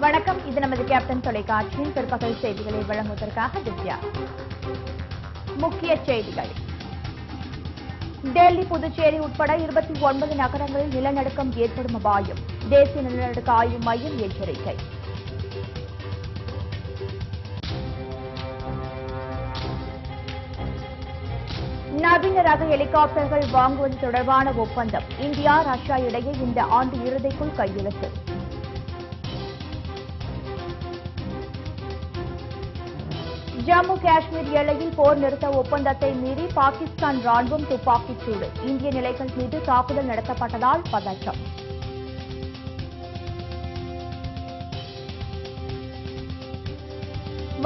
வணக்கம். இது நமது கேப்டன் தொலைக்காட்சியின் பிற்பகல் செய்திகளை வழங்குவதற்காக திவ்யா. முக்கிய செய்திகள். டெல்லி, புதுச்சேரி உட்பட 29 நகரங்களில் நிலநடுக்கம் ஏற்படும் அபாயம். தேசிய நிலநடுக்க ஆய்வு மையம் எச்சரிக்கை. நவீன ரக ஹெலிகாப்டர்கள் வாங்குவது தொடர்பான ஒப்பந்தம் இந்தியா, ரஷ்யா இடையே இந்த ஆண்டு இறுதிக்குள் கையெழுத்து. ஜம்மு காஷ்மீர் எல்லையில் போர் நிறுத்த ஒப்பந்தத்தை மீறி பாகிஸ்தான் ராணுவம் துப்பாக்கிச் சூடு. இந்திய நிலைகள் மீது தாக்குதல் நடத்தப்பட்டதால் பதற்றம்.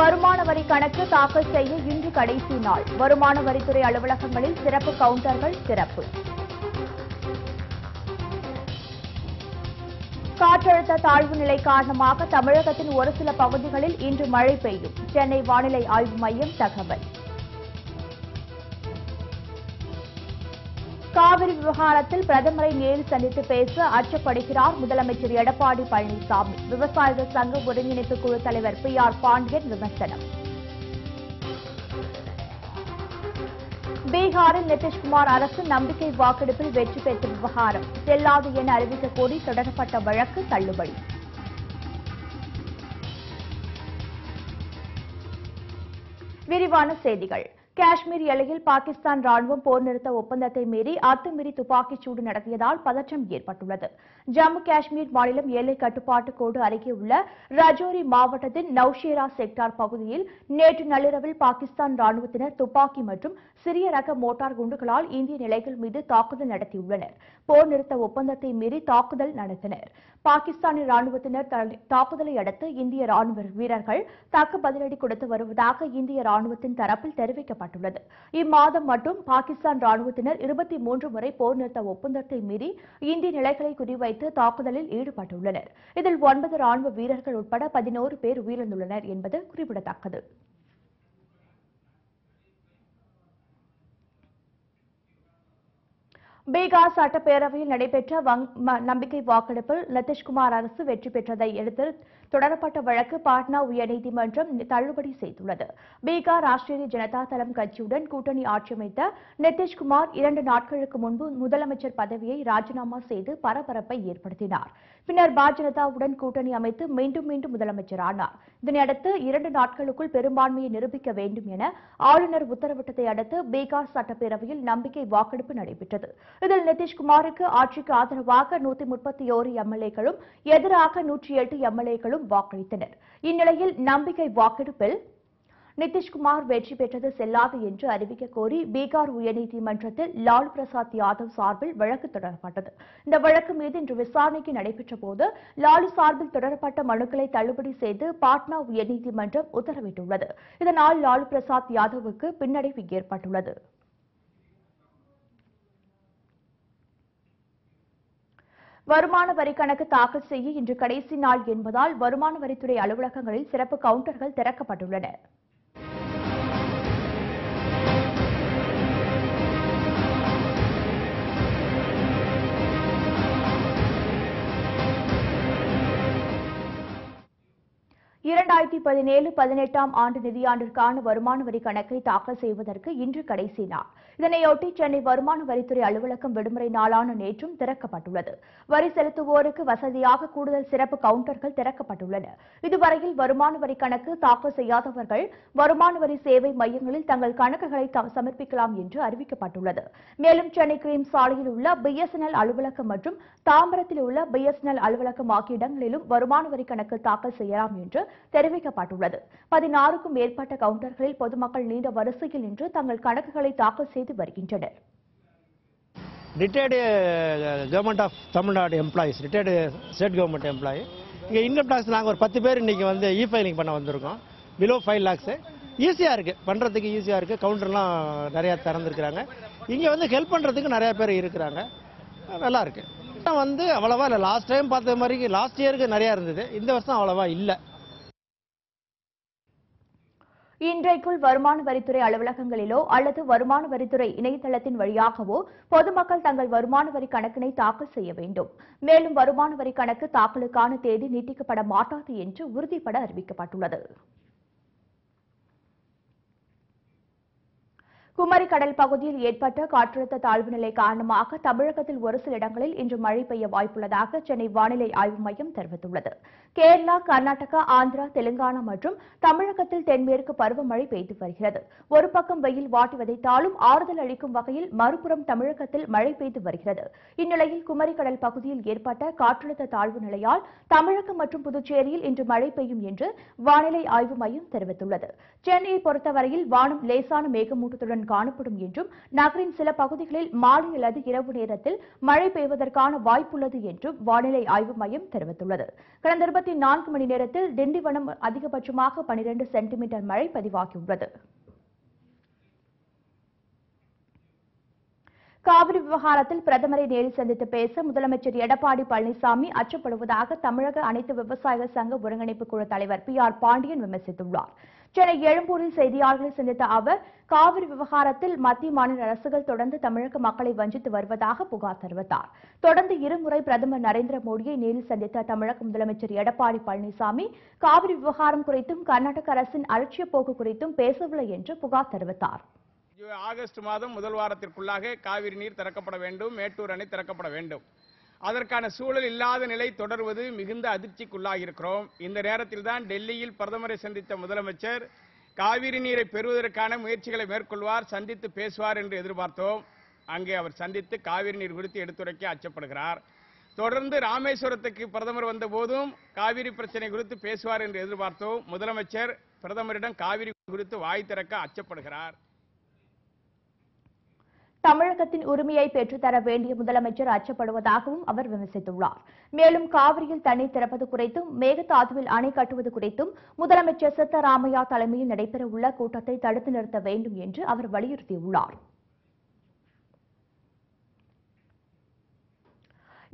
வருமான வரி கணக்கு தாக்கல் செய்ய இன்று கடைசி நாள். வருமான வரித்துறை அலுவலகங்களில் சிறப்பு கவுண்டர்கள் திறப்பு. காற்றழுத்த தாழ்வு நிலை காரணமாக தமிழகத்தின் ஒரு சில பகுதிகளில் இன்று மழை பெய்யும். சென்னை வானிலை ஆய்வு மையம் தகவல். காவிரி விவகாரத்தில் பிரதமரை நேரில் சந்தித்து பேச அச்சப்படுகிறார் முதலமைச்சர் எடப்பாடி பழனிசாமி. விவசாயிகள் சங்க ஒருங்கிணைப்பு குழு தலைவர் PR பாண்டியன் விமர்சனம். பீகாரில் நிதிஷ்குமார் அரசு நம்பிக்கை வாக்கெடுப்பில் வெற்றி பெற்ற விவகாரம் செல்லாது என அறிவிக்க கோரி தொடரப்பட்ட வழக்கு தள்ளுபடி. விரிவான செய்திகள். காஷ்மீர் எல்லையில் பாகிஸ்தான் ராணுவம் போர் நிறுத்த ஒப்பந்தத்தை மீறி அத்துமீறி துப்பாக்கிச் சூடு நடத்தியதால் பதற்றம் ஏற்பட்டுள்ளது. ஜம்மு காஷ்மீர் மாநிலம் எல்லை கட்டுப்பாட்டு கோடு அருகே உள்ள ரஜோரி மாவட்டத்தின் நவ்ஷேரா செக்டார் பகுதியில் நேற்று நள்ளிரவில் பாகிஸ்தான் ராணுவத்தினர் துப்பாக்கி மற்றும் சிறிய ரக மோட்டார் குண்டுகளால் இந்திய நிலைகள் மீது தாக்குதல் நடத்தியுள்ளனர். போர் நிறுத்த ஒப்பந்தத்தை மீறி தாக்குதல் நடத்தினர். பாகிஸ்தானின் ராணுவத்தினர் தாக்குதலை அடுத்து இந்திய ராணுவ வீரர்கள் தக்க பதிலடி கொடுத்து வருவதாக இந்திய ராணுவத்தின் தரப்பில் தெரிவிக்கப்பட்டுள்ளது. இம்மாதம் மட்டும் பாகிஸ்தான் ராணுவத்தினர் 23 முறை போர் நிறுத்த ஒப்பந்தத்தை மீறி இந்திய நிலைகளை குறிவைத்து தாக்குதலில் ஈடுபட்டுள்ளனர். இதில் 9 ராணுவ வீரர்கள் உட்பட 11 பேர் உயிரிழந்துள்ளனர் என்பது குறிப்பிடத்தக்கது. பீகார் சட்டப்பேரவையில் நடைபெற்ற நம்பிக்கை வாக்கெடுப்பில் நிதிஷ்குமார் அரசு வெற்றி பெற்றதை அடுத்து தொடரப்பட்ட வழக்கு பாட்னா உயர்நீதிமன்றம் தள்ளுபடி செய்துள்ளது. பீகார் ராஷ்டிரிய ஜனதா தளம் கட்சியுடன் கூட்டணி ஆட்சி அமைத்த நிதிஷ்குமார் 2 நாட்களுக்கு முன்பு முதலமைச்சர் பதவியை ராஜினாமா செய்து பரபரப்பை ஏற்படுத்தினார். பின்னர் பாஜகவுடன் கூட்டணி அமைத்து மீண்டும் முதலமைச்சரானார். இதனையடுத்து 2 நாட்களுக்குள் பெரும்பான்மையை நிரூபிக்க வேண்டும் என ஆளுநர் உத்தரவிட்டதை அடுத்து பீகார் சட்டப்பேரவையில் நம்பிக்கை வாக்கெடுப்பு நடைபெற்றது. இதில் நிதிஷ்குமாருக்கு ஆட்சிக்கு ஆதரவாக 131 எம்எல்ஏக்களும் எதிராக 108 எம்எல்ஏக்களும் வாக்களித்தனர். இந்நிலையில் நம்பிக்கை வாக்கெடுப்பில் நிதிஷ்குமார் வெற்றி பெற்றது செல்லாது என்று அறிவிக்க கோரி பீகார் உயர்நீதிமன்றத்தில் லாலு பிரசாத் யாதவ் சார்பில் வழக்கு தொடரப்பட்டது. இந்த வழக்கு மீது இன்று விசாரணைக்கு நடைபெற்ற போது லாலு சார்பில் தொடரப்பட்ட மனுக்களை தள்ளுபடி செய்து பாட்னா உயர்நீதிமன்றம் உத்தரவிட்டுள்ளது. இதனால் லாலு பிரசாத் யாதவுக்கு பின்னடைவு ஏற்பட்டுள்ளது. வருமான வரி கணக்கு தாக்கல் செய்ய இன்று கடைசி நாள் என்பதால் வருமான வரித்துறை அலுவலகங்களில் சிறப்பு கவுண்டர்கள் திறக்கப்பட்டுள்ளன. இரண்டாயிரத்தி 17-18 ஆண்டு நிதியாண்டிற்கான வருமான வரி கணக்கை தாக்கல் செய்வதற்கு இன்று கடைசி நாள். இதனையொட்டி சென்னை வருமான வரித்துறை அலுவலகம் விடுமுறை நாளான நேற்றும் திறக்கப்பட்டுள்ளது. வரி செலுத்துவோருக்கு வசதியாக கூடுதல் சிறப்பு கவுண்டர்கள் திறக்கப்பட்டுள்ளன. இதுவரையில் வருமான வரி கணக்கு தாக்கல் செய்யாதவர்கள் வருமான வரி சேவை மையங்களில் தங்கள் கணக்குகளை சமர்ப்பிக்கலாம் என்று அறிவிக்கப்பட்டுள்ளது. மேலும் சென்னை கிரீம் சாலையில் உள்ள BSNL அலுவலகம் மற்றும் தாம்பரத்தில் உள்ள BSNL அலுவலகம் ஆகிய இடங்களிலும் வருமான வரி கணக்கு தாக்கல் செய்யலாம் என்று தெரிவிக்கப்பட்டுள்ளது. 16க்கும் மேற்பட்ட கவுண்டர்களில் பொதுமக்கள் நீண்ட வரிசையில் நின்று தங்கள் கணக்குகளை தாக்கல் செய்து வருகின்றனர். Retired government of Tamil Nadu employees, retired state government employee இங்கே இன்கம் டாக்ஸ் நாங்கள் ஒரு 10 பேர் இன்னைக்கு வந்து ஃபைலிங் பண்ண வந்திருக்கோம். பிலோ 5 lakhs ஈஸியாக இருக்குது, பண்ணுறதுக்கு ஈஸியாக இருக்குது. கவுண்டர்லாம் நிறையா திறந்துருக்குறாங்க. இங்கே வந்து ஹெல்ப் பண்ணுறதுக்கு நிறையா பேர் இருக்கிறாங்க. நல்லா இருக்கு. வந்து அவ்வளவா இல்லை, லாஸ்ட் டைம் பார்த்த மாதிரி லாஸ்ட் இயருக்கு நிறையா இருந்தது, இந்த வருஷம் அவ்வளவா இல்லை. இன்றைக்குள் வருமான வரித்துறை அலுவலகங்களிலோ அல்லது வருமான வரித்துறை இணையதளத்தின் வழியாகவோ பொதுமக்கள் தங்கள் வருமான வரி கணக்கினை தாக்கல் செய்ய வேண்டும். மேலும் வருமான வரி கணக்கு தாக்கலுக்கான தேதி நீட்டிக்கப்பட மாட்டாது என்று உறுதிபட அறிவிக்கப்பட்டுள்ளது. குமரி கடல் பகுதியில் ஏற்பட்ட காற்றழுத்த தாழ்வு நிலை காரணமாக தமிழகத்தில் ஒரு சில இடங்களில் இன்று மழை பெய்ய வாய்ப்புள்ளதாக சென்னை வானிலை ஆய்வு மையம் தெரிவித்துள்ளது. கேரளா, கர்நாடகா, ஆந்திரா, தெலுங்கானா மற்றும் தமிழகத்தில் தென்மேற்கு பருவமழை பெய்து வருகிறது. ஒரு பக்கம் வெயில் வாட்டி வதைத்தாலும் ஆறுதல் அளிக்கும் வகையில் மறுபுறம் தமிழகத்தில் மழை பெய்து வருகிறது. இந்நிலையில் குமரி கடல் பகுதியில் ஏற்பட்ட காற்றழுத்த தாழ்வு நிலையால் தமிழகம் மற்றும் புதுச்சேரியில் இன்று மழை பெய்யும் என்று வானிலை ஆய்வு மையம் தெரிவித்துள்ளது. சென்னையை பொறுத்தவரையில் வானம் லேசான மேகமூட்டத்துடன் காணப்படும் என்றும் நகரின் சில பகுதிகளில் மாலை அல்லது இரவு நேரத்தில் மழை பெய்வதற்கான வாய்ப்புள்ளது என்றும் வானிலை ஆய்வு மையம் தெரிவித்துள்ளது. கடந்த 24 மணி நேரத்தில் திண்டிவனம் அதிகபட்சமாக 12 சென்டிமீட்டர் மழை பதிவாகியுள்ளது. காவிரி விவகாரத்தில் பிரதமரை நேரில் சந்தித்து பேச முதலமைச்சர் எடப்பாடி பழனிசாமி அச்சப்படுவதாக தமிழக அனைத்து விவசாயிகள் சங்க ஒருங்கிணைப்பு குழு தலைவர் PR பாண்டியன் விமர்சித்துள்ளார். சென்னை எழும்பூரில் செய்தியாளர்களை சந்தித்த அவர் காவிரி விவகாரத்தில் மத்திய மாநில அரசுகள் தொடர்ந்து தமிழக மக்களை வஞ்சித்து வருவதாக புகார் தெரிவித்தார். தொடர்ந்து இருமுறை பிரதமர் நரேந்திர மோடியை நேரில் சந்தித்த தமிழக முதலமைச்சர் எடப்பாடி பழனிசாமி காவிரி விவகாரம் குறித்தும் கர்நாடக அரசின் அலட்சிய போக்கு குறித்தும் பேசவில்லை என்று புகார் தெரிவித்தார். ஆகஸ்ட் மாதம் முதல் வாரத்திற்குள்ளாக காவிரி நீர் திறக்கப்பட வேண்டும், மேட்டூர் அணை திறக்கப்பட வேண்டும். அதற்கான சூழல் இல்லாத நிலை தொடர்வது மிகுந்த அதிர்ச்சிக்குள்ளாகியிருக்கிறோம். இந்த நேரத்தில் தான் டெல்லியில் பிரதமரை சந்தித்த முதலமைச்சர் காவிரி நீரை பெறுவதற்கான முயற்சிகளை மேற்கொள்வார், சந்தித்து பேசுவார் என்று எதிர்பார்த்தோம். அங்கே அவர் சந்தித்து காவிரி நீர் குறித்து எடுத்துரைக்க அச்சப்படுகிறார். தொடர்ந்து ராமேஸ்வரத்துக்கு பிரதமர் வந்த போதும் காவிரி பிரச்சனை குறித்து பேசுவார் என்று எதிர்பார்த்தோம். முதலமைச்சர் பிரதமரிடம் காவிரி குறித்து வாய் திறக்க அச்சப்படுகிறார். தமிழகத்தின் உரிமையை பெற்றுத்தர வேண்டிய முதலமைச்சர் அச்சப்படுவதாகவும் அவர் விமர்சித்துள்ளார். மேலும் காவிரியில் தண்ணீர் திறப்பது குறித்தும் மேகதாதுவில் அணை கட்டுவது குறித்தும் முதலமைச்சர் சித்தராமையா தலைமையில் நடைபெறவுள்ள கூட்டத்தை தடுத்து நிறுத்த வேண்டும் என்று அவர் வலியுறுத்தியுள்ளார்.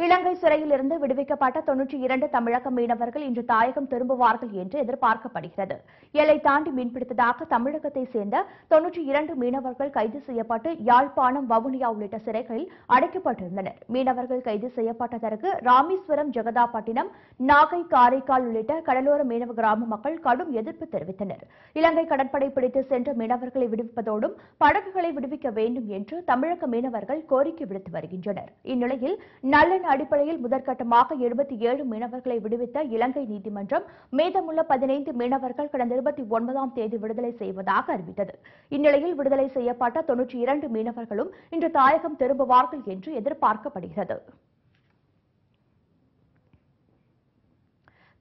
இலங்கை சிறையில் இருந்து விடுவிக்கப்பட்ட 92 தமிழக மீனவர்கள் இன்று தாயகம் திரும்புவார்கள் என்று எதிர்பார்க்கப்படுகிறது. எல்லை தாண்டி மீன்பிடித்ததாக தமிழகத்தை சேர்ந்த 92 மீனவர்கள் கைது செய்யப்பட்டு யாழ்ப்பாணம், வவுனியா உள்ளிட்ட சிறைகளில் அடைக்கப்பட்டிருந்தனர். மீனவர்கள் கைது செய்யப்பட்டதற்கு ராமேஸ்வரம், ஜெகதாப்பட்டினம், நாகை, காரைக்கால் உள்ளிட்ட கடலோர மீனவ கிராம மக்கள் கடும் எதிர்ப்பு தெரிவித்தனர். இலங்கை கடற்படை பிடித்து சென்ற மீனவர்களை விடுவிப்பதோடும் படகுகளை விடுவிக்க வேண்டும் என்று தமிழக மீனவர்கள் கோரிக்கை விடுத்து வருகின்றனர். இந்நிலையில் நல்ல அடிப்படையில் முதற்கட்டமாக 77 மீனவர்களை விடுவித்த இலங்கை நீதிமன்றம் மீதமுள்ள 15 மீனவர்கள் கடந்த 29ஆம் தேதி விடுதலை செய்வதாக அறிவித்தது. இந்நிலையில் விடுதலை செய்யப்பட்ட 92 மீனவர்களும் இன்று தாயகம் திரும்புவார்கள் என்று எதிர்பார்க்கப்படுகிறது.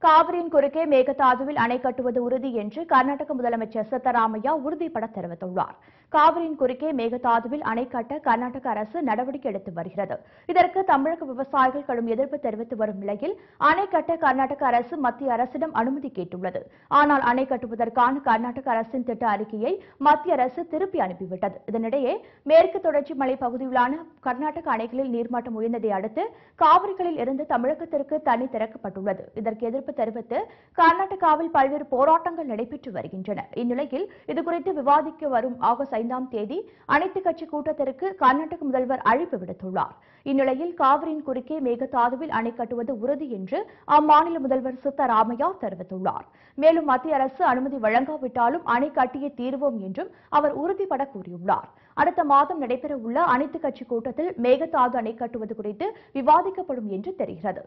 காவிரியின் குறுக்கே மேகதாதுவில் அணை கட்டுவது உறுதி என்று கர்நாடக முதலமைச்சர் சித்தராமையா உறுதிபட தெரிவித்துள்ளார். காவிரியின் குறுக்கே மேகதாதுவில் அணை கட்ட கர்நாடக அரசு நடவடிக்கை எடுத்து வருகிறது. இதற்கு தமிழக விவசாயிகள் கடும் எதிர்ப்பு தெரிவித்து வரும் நிலையில் அணை கட்ட கர்நாடக அரசு மத்திய அரசிடம் அனுமதி கேட்டுள்ளது. ஆனால் அணை கட்டுவதற்கான கர்நாடக அரசின் திட்ட அறிக்கையை மத்திய அரசு திருப்பி அனுப்பிவிட்டது. இதனிடையே மேற்கு தொடர்ச்சி மலை பகுதியிலான கர்நாடக அணைகளில் நீர்மட்டம் உயர்ந்ததை அடுத்து காவிரிகளில் இருந்து தமிழகத்திற்கு தண்ணீர் திறக்கப்பட்டுள்ளது. இதற்கு எதிர்ப்பு தெரிவித்து கர்நாடகாவில் பல்வேறு போராட்டங்கள் நடைபெற்று வருகின்றன. இந்நிலையில் இதுகுறித்து விவாதிக்க வரும் ஆகஸ்ட் 5ஆம் தேதி அனைத்துக் கட்சி கூட்டத்திற்கு கர்நாடக முதல்வர் அழைப்பு விடுத்துள்ளார். இந்நிலையில் காவிரியின் குறுக்கே மேகதாதுவில் அணை கட்டுவது உறுதி என்று அம்மாநில முதல்வர் சித்தராமையா தெரிவித்துள்ளார். மேலும் மத்திய அரசு அனுமதி வழங்காவிட்டாலும் அணை கட்டியே தீர்வோம் என்றும் அவர் உறுதிபட கூறியுள்ளார். அடுத்த மாதம் நடைபெறவுள்ள அனைத்துக் கட்சி கூட்டத்தில் மேகதாது அணை கட்டுவது குறித்து விவாதிக்கப்படும் என்று தெரிகிறது.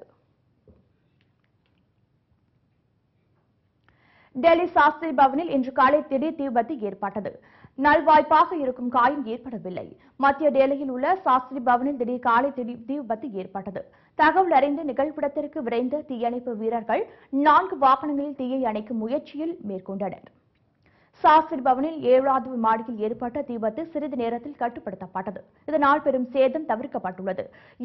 டெல்லி சாஸ்திரி பவனில் இன்று காலை திடீர் தீ விபத்து ஏற்பட்டது. நல்வாய்ப்பாக இருக்கும் காயம் ஏற்படவில்லை. மத்திய டெல்லியில் உள்ள சாஸ்திரி பவனில் திடீர் காலை தீ விபத்து ஏற்பட்டது. தகவல் அறிந்து நிகழ்விடத்திற்கு விரைந்த தீயணைப்பு வீரர்கள் 4 வாகனங்களில் தீயை அணைக்கும் முயற்சியில் மேற்கொண்டனர். சாஸ்திரி பவனில் 7வது மாடியில் ஏற்பட்ட தீ விபத்து சிறிது நேரத்தில் கட்டுப்படுத்தப்பட்டது. இதனால் பெரும் சேதம் தவிர்க்கப்பட்டுள்ளது.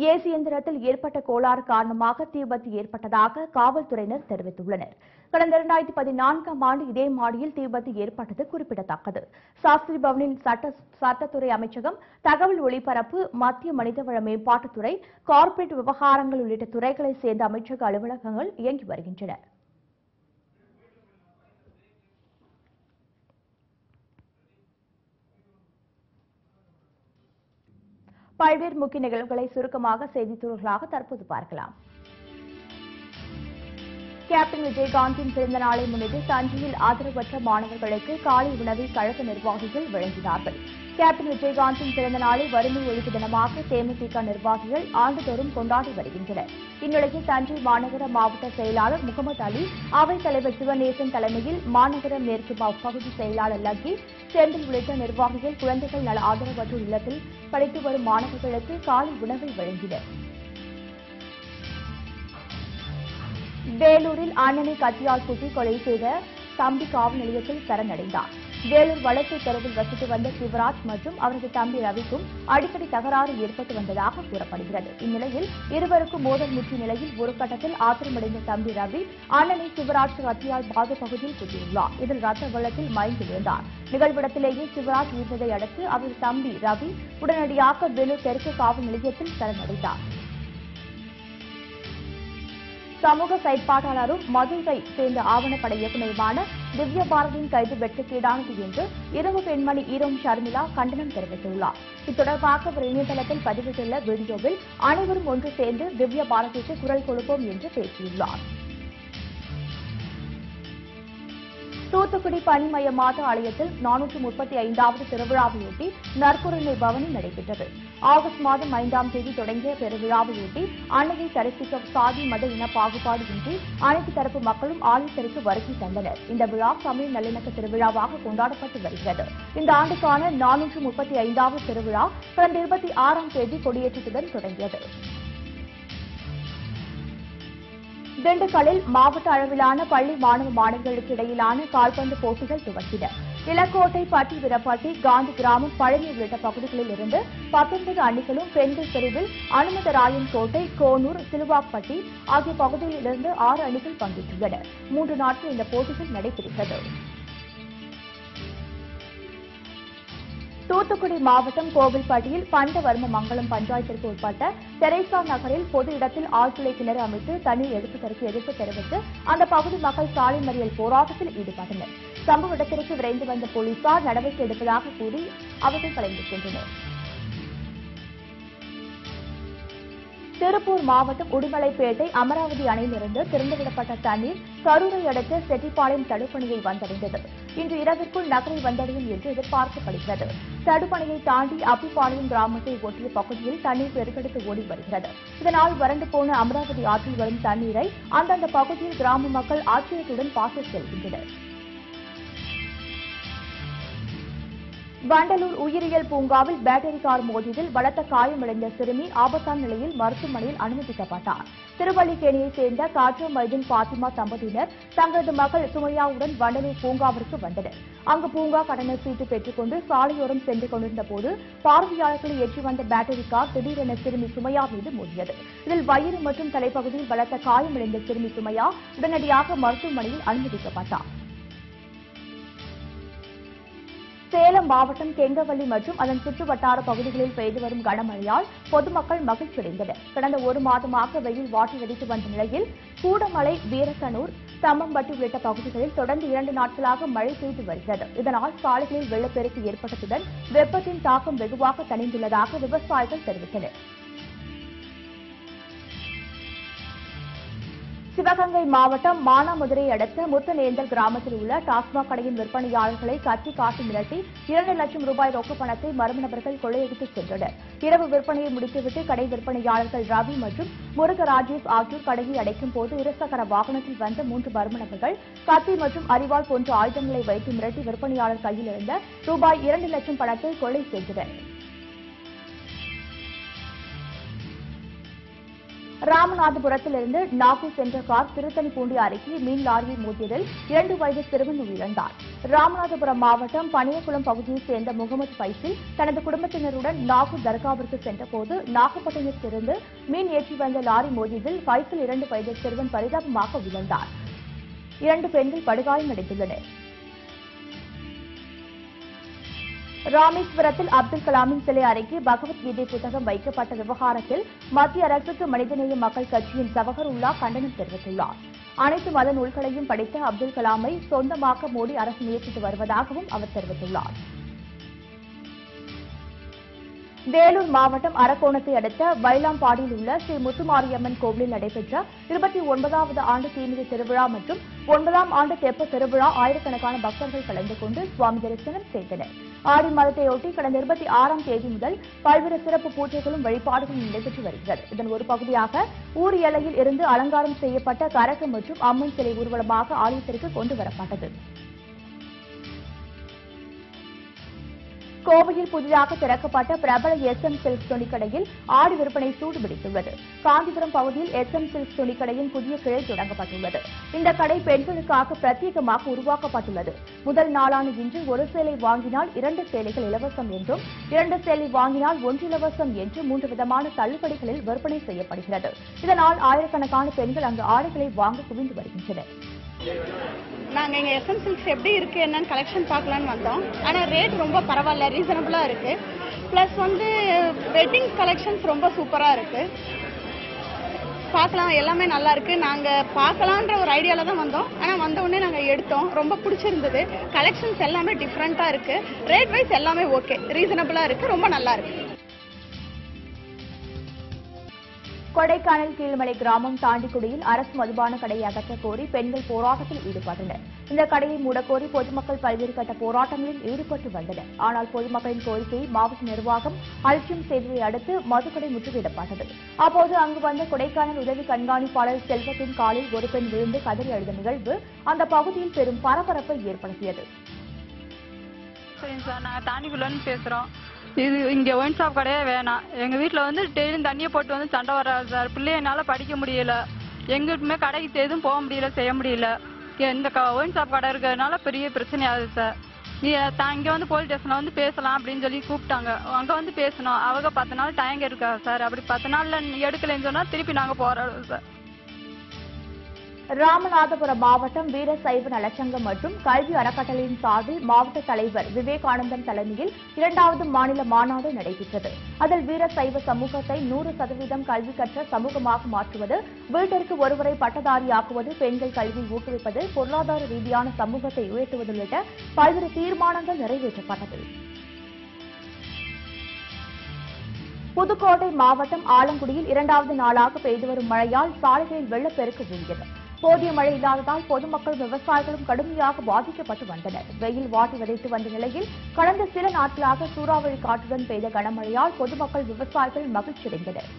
ஏசி இயந்திரத்தில் ஏற்பட்ட கோளாறு காரணமாக தீ விபத்து ஏற்பட்டதாக காவல்துறையினர் தெரிவித்துள்ளனர். கடந்த 2014ஆம் ஆண்டு இதே மாடியில் தீ விபத்து ஏற்பட்டது குறிப்பிடத்தக்கது. சாஸ்திரி பவனில் சட்டத்துறை அமைச்சகம், தகவல் ஒலிபரப்பு, மத்திய மனிதவள மேம்பாட்டுத்துறை, கார்ப்பரேட் விவகாரங்கள் உள்ளிட்ட துறைகளைச் சேர்ந்த அமைச்சக அலுவலகங்கள் இயங்கி வருகின்றன. பல்வேறு முக்கிய நிகழ்வுகளை சுருக்கமாக செய்தித்துறைகளாக தற்போது பார்க்கலாம். கேப்டன் விஜயகாந்தின் பிறந்த நாளை முன்னிட்டு தஞ்சையில் ஆதரவற்ற மாணவர்களுக்கு காலை உணவை கழக நிர்வாகிகள் வழங்கினார்கள். கேப்டன் விஜயகாந்தின் பிறந்த நாளை வறுமை ஒழிப்பு தினமாக தேமுதிக நிர்வாகிகள் ஆண்டுதோறும் கொண்டாடி வருகின்றனர். இந்நிலையில் தஞ்சை மாநகர மாவட்ட செயலாளர் முகமது அலி, அவைத் தலைவர் சிவநேசன் தலைமையில் மாநகர மேற்கு பகுதி செயலாளர் லக்கி, செந்தில் உள்ளிட்ட நிர்வாகிகள் குழந்தைகள் நல ஆதரவற்றோர் இல்லத்தில் படித்து வரும் மாணவர்களுக்கு காலை உணவை வழங்கினர். வேலூரில் அண்ணனை கத்தியால் குத்தி கொலை செய்த தம்பி காவல் நிலையத்தில் சரணடைந்தார். வேலூர் வளர்ச்சி தெருவில் வசித்து வந்த சிவராஜ் மற்றும் அவரது தம்பி ரவிக்கும் அடிக்கடி தகராறு ஏற்பட்டு வந்ததாக கூறப்படுகிறது. இந்நிலையில் இருவருக்கும் மோதல் முற்றிய நிலையில் ஒரு கட்டத்தில் ஆத்திரமடைந்த தம்பி ரவி அண்ணனை சிவராஜ் கத்தியால் பாத பகுதியில் குத்தியுள்ளார். இதில் ரத்த வெள்ளத்தில் மயங்கி விழுந்தார். நிகழ்விடத்திலேயே சிவராஜ் உயிர்ந்ததை அடுத்து அவரது தம்பி ரவி உடனடியாக வேலூர் தெற்கு காவல் நிலையத்தில் சரணடைந்தார். சமூக செயற்பாட்டாளரும் மதுரை சேர்ந்த ஆவணப்பட இயக்குநருமான திவ்ய பாரதியின் கைது வெட்கக்கேடானது என்று இரவு பெண்மணி ஈரோம் ஷர்மிளா கண்டனம் தெரிவித்துள்ளார். இத்தொடர்பாக அவர் இணையதளத்தில் பதிவிட்டுள்ள வீடியோவில் அனைவரும் ஒன்று சேர்ந்து திவ்ய பாரதிக்கு குரல் கொடுப்போம் என்று பேசியுள்ளார். தூத்துக்குடி பனிமய மாத ஆலயத்தில் 435வது திருவிழாவையொட்டி நற்கருணை பவனி நடைபெற்றது. ஆகஸ்ட் மாதம் 5ஆம் தேதி தொடங்கிய பெருவிழாவையொட்டி அன்னையை தரிசிக்க சாதி மத இன பாகுபாடு இன்றி அனைத்து தரப்பு மக்களும் ஆலயத்திற்கு வருகை தந்தனர். இந்த விழா தமிழ் நல்லிணக்க திருவிழாவாக கொண்டாடப்பட்டு வருகிறது. இந்த ஆண்டுக்கான 435வது திருவிழா கடந்த 26ஆம் தேதி கொடியேற்றத்துடன் தொடங்கியது. திண்டுக்கல்லில் மாவட்ட அளவிலான பள்ளி மாணவ மாணவிகளுக்கு இடையிலான கால்பந்து போட்டிகள் துவக்கின. இலக்கோட்டை, பட்டிவிரப்பட்டி, காந்தி கிராமம், பழனி உள்ளிட்ட பகுதிகளில் இருந்து 19 அணிகளும், பெண்கள் பிரிவில் அனுமதராயன் கோட்டை, கோனூர், சிலுவாப்பட்டி ஆகிய பகுதிகளிலிருந்து 6 அணிகள் பங்கேற்றுள்ளன. 3 நாட்கள் இந்த போட்டிகள் நடைபெறுகிறது. தூத்துக்குடி மாவட்டம் கோவில்பட்டியில் பண்டவர்ம மங்கலம் பஞ்சாயத்திற்கு உட்பட்ட தெரேசா நகரில் பொது இடத்தில் ஆழ்துளை கிணறு அமைத்து தண்ணீர் எடுப்பதற்கு எதிர்ப்பு தெரிவித்து அந்த பகுதி மக்கள் சாலை மறியல் போராட்டத்தில் ஈடுபட்டனர். சம்பவ இடத்திற்கு விரைந்து வந்த போலீசார் நடவடிக்கை எடுப்பதாக கூறி அவர்கள் கலைந்து சென்றனர். திருப்பூர் மாவட்டம் உடுமலைப்பேட்டை அமராவதி அணையிலிருந்து திறந்துவிடப்பட்ட தண்ணீர் கரூரை அடுத்த செட்டிப்பாளையம் தடுப்பணையை வந்தடைந்தது. இன்று இரவிற்குள் நகரை வந்தடையும் என்று எதிர்பார்க்கப்படுகிறது. தடுப்பணையை தாண்டி அப்பிப்பாளையம் கிராமத்தை ஒட்டிய பகுதியில் தண்ணீர் பெருக்கெடுத்து ஓடி வருகிறது. இதனால் வறண்டு போன அமராவதி ஆற்றில் வரும் தண்ணீரை அந்தந்த பகுதியில் கிராம மக்கள் ஆச்சரியத்துடன் பாச செல்கின்றனர். வண்டலூர் உயிரியல் பூங்காவில் பேட்டரி கார் மோதியதில் பலத்த காயமடைந்த சிறுமி ஆபத்தான நிலையில் மருத்துவமனையில் அனுமதிக்கப்பட்டார். திருவல்லிக்கேணியைச் சேர்ந்த காற்று மைதீன் பாத்திமா தம்பதியினர் தங்களது மகள் சுமையாவுடன் வண்டலூர் பூங்காவிற்கு வந்தனர். அங்கு பூங்கா கடன சீட்டு பெற்றுக் கொண்டு சாலையோரம் சென்று கொண்டிருந்த போது பார்வையாளர்களை ஏற்றி வந்த பேட்டரி கார் திடீரென சிறுமி சுமையா மீது மோதியது. இதில் வயிறு மற்றும் தலைப்பகுதியில் பலத்த காயமடைந்த சிறுமி சுமையா உடனடியாக மருத்துவமனையில் அனுமதிக்கப்பட்டார். சேலம் மாவட்டம் கெங்கவல்லி மற்றும் அதன் சுற்றுவட்டார பகுதிகளில் பெய்து வரும் கனமழையால் பொதுமக்கள் மகிழ்ச்சியடைந்தனர். கடந்த 1 மாதமாக வெயில் வாட்டி வடித்து வந்த நிலையில் கூடமலை, வீரக்கனூர், தம்மம்பட்டி உள்ளிட்ட பகுதிகளில் தொடர்ந்து 2 நாட்களாக மழை பெய்து வருகிறது. இதனால் சாலைகளில் வெள்ளப்பெருக்கு ஏற்பட்டதுடன் வெப்பத்தின் தாக்கம் வெகுவாக தணிந்துள்ளதாக விவசாயிகள் தெரிவித்தனர். சிவகங்கை மாவட்டம் மானாமதுரை அடுத்த முத்தநேந்தல் கிராமத்தில் உள்ள டாஸ்மாக் கடையின் விற்பனையாளர்களை கத்தி காட்டி மிரட்டி 2 லட்சம் ரூபாய் ரொக்க பணத்தை மர்ம நபர்கள் கொள்ளையடித்து சென்றனர். இரவு விற்பனையை முடித்துவிட்டு கடை விற்பனையாளர்கள் ரவி மற்றும் முருக ராஜேஷ் ஆகியோர் கடையை அடைக்கும் போது இருசக்கர வாகனத்தில் வந்த 3 மர்ம நபர்கள் கத்தி மற்றும் அரிவாள் போன்ற ஆயுதங்களை வைத்து மிரட்டி விற்பனையாளர் கையில் இருந்த ரூபாய் 2 லட்சம் பணத்தை கொள்ளை செய்தனர். ராமநாதபுரத்திலிருந்து நாகூர் சென்ற கார் திருத்தணிப்பூண்டி அருகே மீன் லாரியை மோதியதில் 2 வயது சிறுவன் உயிரிழந்தார். ராமநாதபுரம் மாவட்டம் பனியகுளம் பகுதியைச் சேர்ந்த முகமது பைசில் தனது குடும்பத்தினருடன் நாகூர் தர்காவிற்கு சென்றபோது நாகப்பட்டினத்திலிருந்து மீன் ஏற்றி வந்த லாரி மோதியதில் பைசில் 2 வயது சிறுவன் பரிதாபமாக உயிரிழந்தார். 2 பெண்கள் படுகாயமடைந்துள்ளனர். ராமேஸ்வரத்தில் அப்துல் கலாமின் சிலை அருகே பகவத்கீதை புத்தகம் வைக்கப்பட்ட விவகாரத்தில் மத்திய அரசுக்கு மனிதநேய மக்கள் கட்சியின் ஜவஹருல்லா கண்டனம் தெரிவித்துள்ளார். அனைத்து மத நூல்களையும் படித்த அப்துல் கலாமை சொந்தமாக்க மோடி அரசு முயற்சித்து வருவதாகவும் அவர் தெரிவித்துள்ளார். வேலூர் மாவட்டம் அரக்கோணத்தை அடுத்த வைலாம்பாடியில் உள்ள ஸ்ரீ முத்துமாரியம்மன் கோவிலில் நடைபெற்ற 29வது ஆண்டு தீமிதி திருவிழா மற்றும் 9ஆம் ஆண்டு தெப்ப திருவிழா ஆயிரக்கணக்கான பக்தர்கள் கலந்து கொண்டு சுவாமி தரிசனம் செய்தனர். ஆடி மாதத்தையொட்டி கடந்த 26ஆம் தேதி முதல் பல்வேறு சிறப்பு பூஜைகளும் வழிபாடுகளும் நடைபெற்று வருகிறது. இதன் ஒரு பகுதியாக ஊர் எல்லையில் இருந்து அலங்காரம் செய்யப்பட்ட கரகம் மற்றும் அம்மன் சிலை ஊர்வலமாக ஆலயத்திற்கு கொண்டு வரப்பட்டது. கோவையில் புதிதாக திறக்கப்பட்ட பிரபல SM சில்க்ஸ் துணிக்கடையில் ஆடி விற்பனை சூடுபிடித்துள்ளது. காஞ்சிபுரம் பகுதியில் SM சில்க்ஸ் துணிக்கடையின் புதிய கிளை தொடங்கப்பட்டுள்ளது. இந்த கடை பெண்களுக்காக பிரத்யேகமாக உருவாக்கப்பட்டுள்ளது. முதல் நாளான இன்று ஒரு சேலை வாங்கினால் 2 சேலைகள் இலவசம் என்றும் 2 சேலை வாங்கினால் 1 இலவசம் என்று 3 விதமான தள்ளுபடிகளில் விற்பனை செய்யப்படுகிறது. இதனால் ஆயிரக்கணக்கான பெண்கள் அங்கு ஆடைகளை வாங்க குவிந்து வருகின்றனர். நாங்கள் இங்கே SM சில்க்ஸ் எப்படி இருக்குது என்னன்னு கலெக்ஷன் பார்க்கலான்னு வந்தோம். ஆனால் ரேட் ரொம்ப பரவாயில்ல, ரீசனபுளாக இருக்குது. ப்ளஸ் வெட்டிங் கலெக்ஷன்ஸ் ரொம்ப சூப்பராக இருக்குது. பார்க்கலாம், எல்லாமே நல்லா இருக்குது. நாங்கள் பார்க்கலான்ற ஒரு ஐடியாவில் தான் வந்தோம். ஆனால் வந்த உடனே நாங்கள் எடுத்தோம், ரொம்ப பிடிச்சிருந்தது. கலெக்ஷன்ஸ் எல்லாமே டிஃப்ரெண்ட்டாக இருக்குது. ரேட் வைஸ் எல்லாமே ஓகே, ரீசனபுளாக இருக்குது, ரொம்ப நல்லா இருக்குது. கொடைக்கானல் கீழ்மலை கிராமம் தாண்டிக்குடியில் அரசு மதுபான கடையை அகற்றக் கோரி பெண்கள் போராட்டத்தில் ஈடுபட்டனர். இந்த கடையை மூடக்கோரி பொதுமக்கள் பல்வேறு கட்ட போராட்டங்களில் ஈடுபட்டு வந்தனர். ஆனால் பொதுமக்களின் கோரிக்கையை மாவட்ட நிர்வாகம் அலட்சியம் செய்ததை அடுத்து மதுக்கடை முற்றுகையிடப்பட்டது. அப்போது அங்கு வந்த கொடைக்கானல் உதவி கண்காணிப்பாளர் செல்வத்தின் காலில் ஒரு பெண் விழுந்து கதறி அழுத நிகழ்வு அந்த பகுதியில் பெரும் பரபரப்பை ஏற்படுத்தியது. சரிங்க சார், நாங்கள் தாண்டிக்குள்ளன்னு பேசுகிறோம். இது இங்கே ஒயின் ஷாப் கடையே வேணாம். எங்கள் வீட்டில் டெய்லியும் தண்ணியை போட்டு சண்டை வராது சார். பிள்ளைய என்னால் படிக்க முடியல. எங்கிட்டுமே கடைக்கு எதுவும் போக முடியல, செய்ய முடியல. இந்த ஒயின் ஷாப் கடை இருக்கிறதுனால பெரிய பிரச்சனையாகுது சார். இங்கே போலீஸ் ஸ்டேஷனில் பேசலாம் அப்படின்னு சொல்லி கூப்பிட்டாங்க. அங்கே பேசணும். அவங்க 10 நாள் டைம் இருக்கா சார். அப்படி 10 நாளில் எடுக்கலைன்னு சொன்னால் திருப்பி நாங்கள் போராடுவோம் சார். ராமநாதபுரம் மாவட்டம் வீர சைவ நலச்சங்கம் மற்றும் கல்வி அறக்கட்டளையின் சார்பில் மாவட்ட தலைவர் விவேகானந்தன் தலைமையில் 2வது மாநில மாநாடு நடைபெற்றது. அதில் வீர சைவ சமூகத்தை 100% கல்வி கற்ற சமூகமாக மாற்றுவது, வீட்டிற்கு ஒருவரை பட்டதாரியாக்குவது, பெண்கள் கல்வியை ஊக்குவிப்பது, பொருளாதார ரீதியான சமூகத்தை உயர்த்துவது உள்ளிட்ட பல்வேறு தீர்மானங்கள் நிறைவேற்றப்பட்டது. புதுக்கோட்டை மாவட்டம் ஆலங்குடியில் 2வது நாளாக பெய்து வரும் மழையால் சாலைகளில் வெள்ளப்பெருக்கு வீழ்ந்தது. போதிய மழை இல்லாததால் பொதுமக்கள் விவசாயிகளும் கடுமையாக பாதிக்கப்பட்டு வந்தனர். வெயில் வாட்டி வதைத்து வந்த நிலையில் கடந்த சில நாட்களாக சூறாவளி காற்றுடன் பெய்த கனமழையால் பொதுமக்கள் விவசாயிகள் மகிழ்ச்சியடைந்தனர்.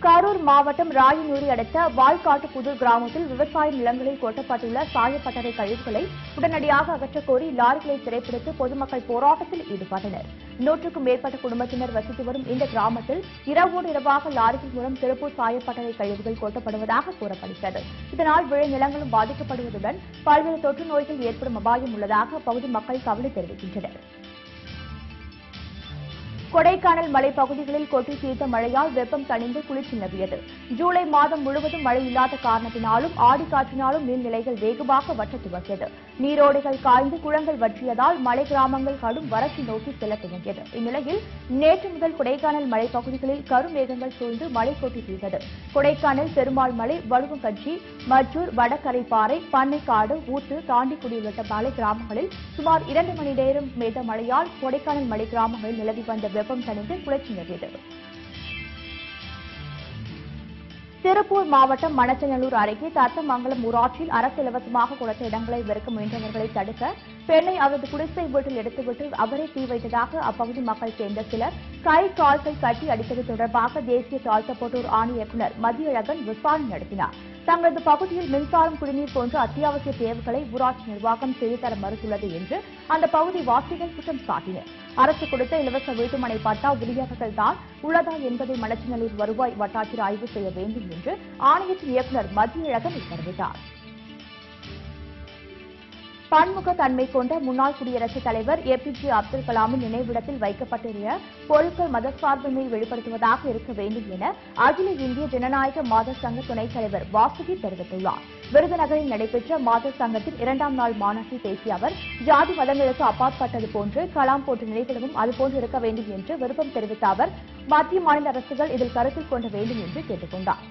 கரூர் மாவட்டம் ராயனூரை அடுத்த வால்காட்டு புதூர் கிராமத்தில் விவசாய நிலங்களில் கொட்டப்பட்டுள்ள சாயப்பட்டறை கழிவுகளை உடனடியாக அகற்றக் கோரி லாரிகளை சிறைப்பிடித்து பொதுமக்கள் போராட்டத்தில் ஈடுபட்டனர். 100க்கும் மேற்பட்ட குடும்பத்தினர் வசித்து வரும் இந்த கிராமத்தில் இரவோடு இரவாக லாரிகள் மூலம் திருப்பூர் சாயப்பட்டறை கழிவுகள் கொட்டப்படுவதாக கூறப்படுகிறது. இதனால் விளைநிலங்களும் பாதிக்கப்படுவதுடன் பல்வேறு தொற்று நோய்கள் ஏற்படும் அபாயம் உள்ளதாக அப்பகுதி மக்கள் கவலை தெரிவிக்கின்றனர். கொடைக்கானல் மலைப்பகுதிகளில் கொட்டி தீர்த்த மழையால் வெப்பம் தணிந்து குளிர்ச்சி நிலவியது. ஜூலை மாதம் முழுவதும் மழை இல்லாத காரணத்தினாலும் ஆடிக்காற்றினாலும் நீர்நிலைகள் வேகமாக வற்ற துவங்கியது. நீரோடைகள் காய்ந்து குளங்கள் வற்றியதால் மலை கிராமங்கள் கடும் வறட்சி நோக்கி செல்ல துவங்கியது. இந்நிலையில் நேற்று முதல் கொடைக்கானல் மலைப்பகுதிகளில் கருமேகங்கள் சூழ்ந்து மழை கொட்டி தீர்த்தது. கொடைக்கானல் பெருமாள் மலை, வடுவங்கஞ்சி, மற்றூர், வடகரைப்பாறை, பண்ணைக்காடு, ஊத்து, தாண்டிக்குடி உள்ளிட்ட மலை கிராமங்களில் சுமார் 2 மணி நேரம் பெய்த மழையால் கொடைக்கானல் மலை கிராமங்களில் நிலவி வந்த வெப்பம் தணிந்து குளிர்ச்சி நிலவியது. திருப்பூர் மாவட்டம் மணச்சநல்லூர் அருகே தத்தமங்கலம் ஊராட்சியில் அரசு இலவசமாக கொடுத்த இடங்களை விற்க முயன்றவர்களை தடுக்க பெண்ணை அவரது குடிசை வீட்டில் எடுத்துவிட்டு அவரே தீ வைத்ததாக அப்பகுதி மக்கள் சேர்ந்த சிலர் கை கால்கள் கட்டி அடித்தது தொடர்பாக தேசிய தாழ்த்தப்பட்டோர் ஆணைய இயக்குநர் மதியழகன் விசாரணை நடத்தினார். தங்களது பகுதியில் மின்சாரம், குடிநீர் போன்ற அத்தியாவசிய தேவைகளை ஊராட்சி நிர்வாகம் செய்து தர மறுத்துள்ளது என்று அந்த பகுதி வாசிகள் குற்றம் சாட்டினர். அரசு கொடுத்த இலவச வீட்டுமனை பட்டா உரியவர்கள் தான் உள்ளதா என்பதை மணச்சநல்லூர் வருவாய் வட்டாட்சியர் ஆய்வு செய்ய வேண்டும் என்று ஆணையத்தின் இயக்குநர் மதியழகன் தெரிவித்தார். பன்முகத்தன்மை கொண்ட முன்னாள் குடியரசுத் தலைவர் APJ அப்துல் கலாமின் நினைவிடத்தில் வைக்கப்பட்டிருந்த பொருட்கள் மதசார்பின்மையை வெளிப்படுத்துவதாக இருக்க வேண்டும் என அகில இந்திய ஜனநாயக மாதர் சங்க துணைத் தலைவர் வாசுகி தெரிவித்துள்ளார். விருதுநகரில் நடைபெற்ற மாதர் சங்கத்தின் 2ஆம் நாள் மாநாட்டில் பேசிய அவர், ஜாதி மதங்களுக்கு அப்பாற்பட்டது போன்று கலாம் போன்ற நினைவிடமும் அதுபோன்று இருக்க வேண்டும் என்று விருப்பம் தெரிவித்த அவர், மத்திய மாநில அரசுகள் இதில் கருத்தில் கொள்ள வேண்டும் என்று கேட்டுக் கொண்டார்.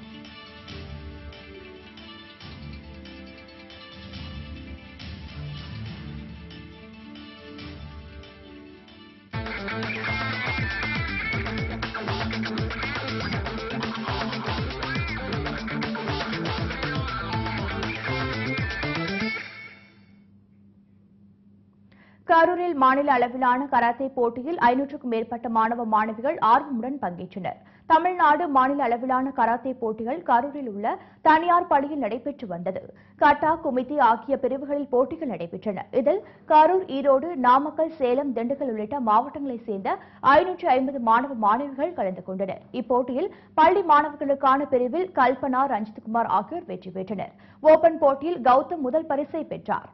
கரூரில் மாநில அளவிலான கராத்தே போட்டியில் 500க்கும் மேற்பட்ட மாணவ மாணவிகள் ஆர்வமுடன் பங்கேற்றனர். தமிழ்நாடு மாநில அளவிலான கராத்தே போட்டிகள் கரூரில் உள்ள தனியார் பள்ளியில் நடைபெற்று வந்தது. கட்டா, குமித்தி ஆகிய பிரிவுகளில் போட்டிகள் நடைபெற்றன. இதில் கரூர், ஈரோடு, நாமக்கல், சேலம், திண்டுக்கல் உள்ளிட்ட மாவட்டங்களைச் சேர்ந்த 550 மாணவ மாணவிகள் கலந்து கொண்டனர். இப்போட்டியில் பள்ளி மாணவர்களுக்கான பிரிவில் கல்பனா, ரஞ்சித்குமார் ஆகியோர் வெற்றி பெற்றனர். ஓபன் போட்டியில் கௌதம் முதல் பரிசை பெற்றார்.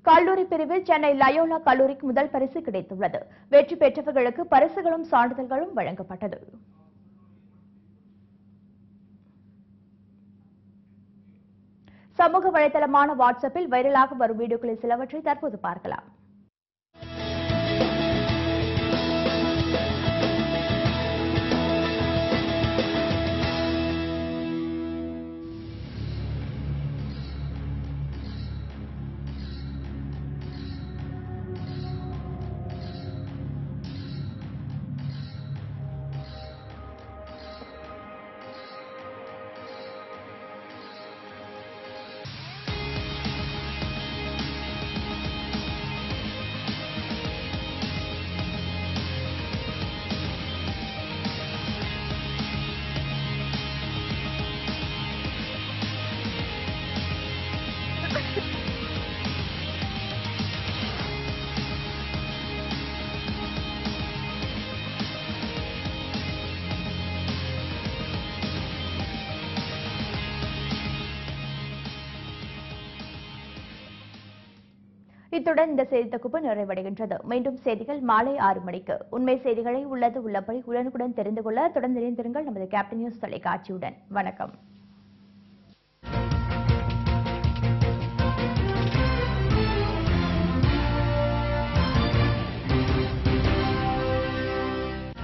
கல்லூரி பிரிவில் சென்னை லயோலா கல்லூரிக்கு முதல் பரிசு கிடைத்துள்ளது. வெற்றி பெற்றவர்களுக்கு பரிசுகளும் சான்றிதழ்களும் வழங்கப்பட்டது. சமூக வலைதளமான வாட்ஸ்அப்பில் வைரலாக வரும் வீடியோக்களில் சிலவற்றை தற்போது பார்க்கலாம். இத்துடன் இந்த செய்தி தொகுப்பு நிறைவடைகின்றது. மீண்டும் செய்திகள் மாலை 6 மணிக்கு. உண்மை செய்திகளை உள்ளது உள்ளபடி உடனுக்குடன் தெரிந்து கொள்ள தொடர்ந்து இணைந்திருங்கள் நமது கேப்டன் நியூஸ் தொலைக்காட்சியுடன். வணக்கம்.